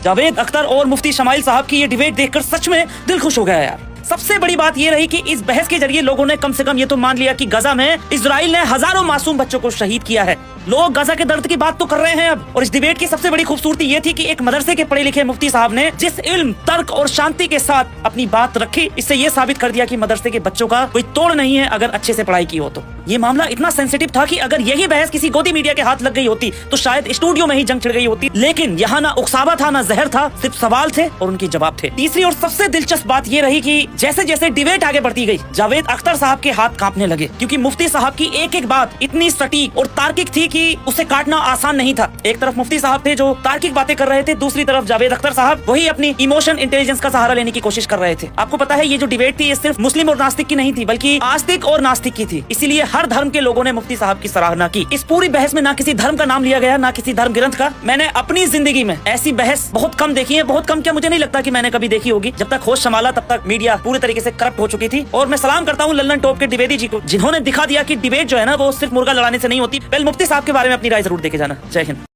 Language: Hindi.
जावेद अख्तर और मुफ्ती शमाइल साहब की ये डिबेट देखकर सच में दिल खुश हो गया यार। सबसे बड़ी बात ये रही कि इस बहस के जरिए लोगों ने कम से कम ये तो मान लिया कि गजा में इजराइल ने हजारों मासूम बच्चों को शहीद किया है। लोग गजा के दर्द की बात तो कर रहे हैं अब। और इस डिबेट की सबसे बड़ी खूबसूरती ये थी कि एक मदरसे के पढ़े लिखे मुफ्ती साहब ने जिस इल्म, तर्क और शांति के साथ अपनी बात रखी, इससे ये साबित कर दिया कि मदरसे के बच्चों का कोई तोड़ नहीं है अगर अच्छे से पढ़ाई की हो तो। ये मामला इतना सेंसिटिव था कि अगर यही बहस किसी गोदी मीडिया के हाथ लग गई होती तो शायद स्टूडियो में ही जंग छिड़ गई होती। लेकिन यहाँ ना उकसावा था ना जहर था, सिर्फ सवाल थे और उनके जवाब थे। तीसरी और सबसे दिलचस्प बात ये रही कि जैसे जैसे डिबेट आगे बढ़ती गई, जावेद अख्तर साहब के हाथ कांपने लगे, क्योंकि मुफ्ती साहब की एक एक बात इतनी सटीक और तार्किक थी कि उसे काटना आसान नहीं था। एक तरफ मुफ्ती साहब थे जो तार्किक बातें कर रहे थे, दूसरी तरफ जावेद अख्तर साहब वही अपनी इमोशन इंटेलिजेंस का सहारा लेने की कोशिश कर रहे थे। आपको पता है ये जो डिबेट थी ये सिर्फ मुस्लिम और नास्तिक की नहीं थी, बल्कि आस्तिक और नास्तिक की थी। इसीलिए हर धर्म के लोगों ने मुफ्ती साहब की सराहना की। इस पूरी बहस में ना किसी धर्म का नाम लिया गया, ना किसी धर्म ग्रंथ का। मैंने अपनी जिंदगी में ऐसी बहस बहुत कम देखी है, बहुत कम क्या, मुझे नहीं लगता कि मैंने कभी देखी होगी। जब तक होश संभाला तब तक मीडिया पूरी तरीके से करप्ट हो चुकी थी। और मैं सलाम करता हूँ लल्लन टॉप के द्विवेदी जी को, जिन्होंने दिखा दिया कि डिबेट जो है ना वो सिर्फ मुर्गा लड़ाने से नहीं होती। वेल, मुफ्ती साहब के बारे में अपनी राय जरूर देके जाना। जय हिंद।